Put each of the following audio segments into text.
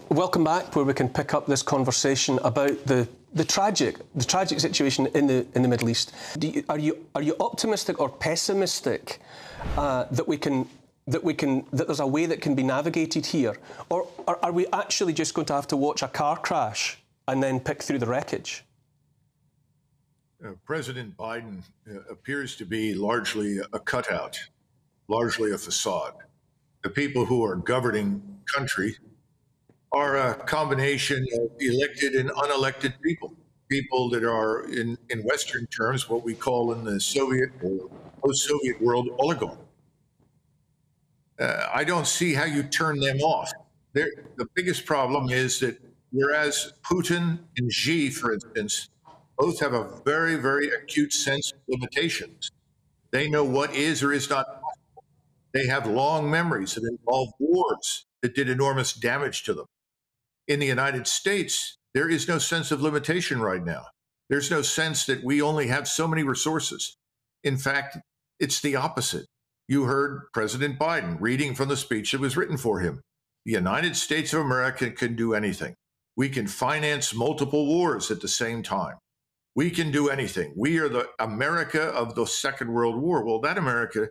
welcome back, where we can pick up this conversation about the tragic situation in the Middle East. Are you optimistic or pessimistic that there's a way that can be navigated here, or are we actually just going to have to watch a car crash and then pick through the wreckage? President Biden appears to be largely a cutout, largely a facade. The people who are governing the country are a combination of elected and unelected people, people that are, in Western terms, what we call in the Soviet or post-Soviet world, oligarchs. I don't see how you turn them off. The biggest problem is that whereas Putin and Xi, for instance, both have a very, very acute sense of limitations. They know what is or is not possible. They have long memories that involve wars that did enormous damage to them. In the United States, there is no sense of limitation right now. There's no sense that we only have so many resources. In fact, it's the opposite. You heard President Biden reading from the speech that was written for him. The United States of America can do anything. We can finance multiple wars at the same time. We can do anything. We are the America of the Second World War. Well, that America,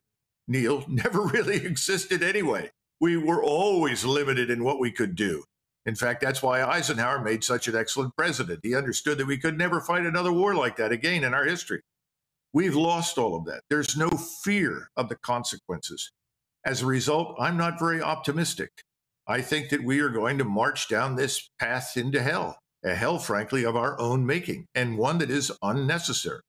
Neil, never really existed anyway. We were always limited in what we could do. In fact, that's why Eisenhower made such an excellent president. He understood that we could never fight another war like that again in our history. We've lost all of that. There's no fear of the consequences. As a result, I'm not very optimistic. I think that we are going to march down this path into hell. A hell, frankly, of our own making, and one that is unnecessary.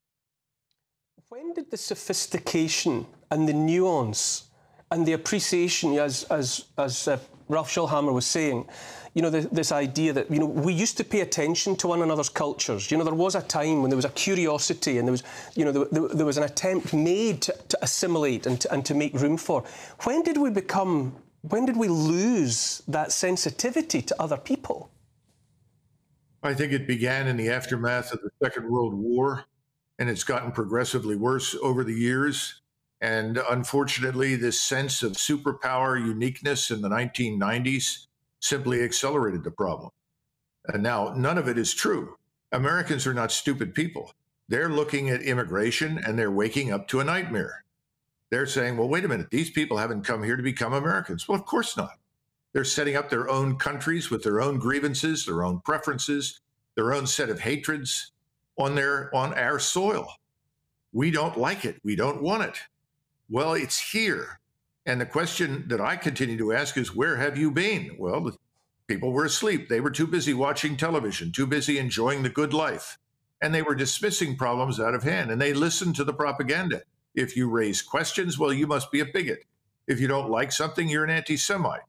When did the sophistication and the nuance and the appreciation, as Ralph Schillhammer was saying, this idea that, we used to pay attention to one another's cultures. There was a time when there was a curiosity and there was, there was an attempt made to assimilate and to make room for. When did we lose that sensitivity to other people? I think it began in the aftermath of the Second World War, and it's gotten progressively worse over the years. And unfortunately, this sense of superpower uniqueness in the 1990s simply accelerated the problem. And now, none of it is true. Americans are not stupid people. They're looking at immigration and they're waking up to a nightmare. They're saying, well, wait a minute, these people haven't come here to become Americans. Well, of course not. They're setting up their own countries with their own grievances, their own preferences, their own set of hatreds on our soil. We don't like it. We don't want it. Well, it's here. And the question that I continue to ask is, where have you been? Well, the people were asleep. They were too busy watching television, too busy enjoying the good life. And they were dismissing problems out of hand. And they listened to the propaganda. If you raise questions, well, you must be a bigot. If you don't like something, you're an anti-Semite.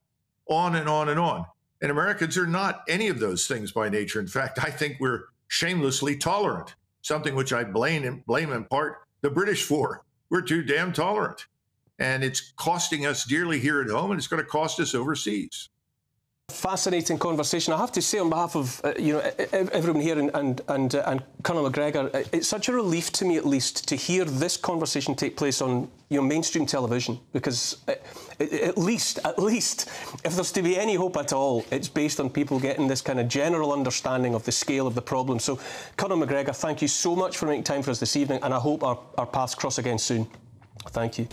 On and on and on. And Americans are not any of those things by nature. In fact, I think we're shamelessly tolerant, something which I blame in part the British for. We're too damn tolerant. And it's costing us dearly here at home, and it's going to cost us overseas. Fascinating conversation. I have to say, on behalf of everyone here and Colonel Macgregor, it's such a relief to me, at least, to hear this conversation take place on mainstream television, because at least, if there's to be any hope at all, it's based on people getting this kind of general understanding of the scale of the problem. So, Colonel Macgregor, thank you so much for making time for us this evening, and I hope our paths cross again soon. Thank you.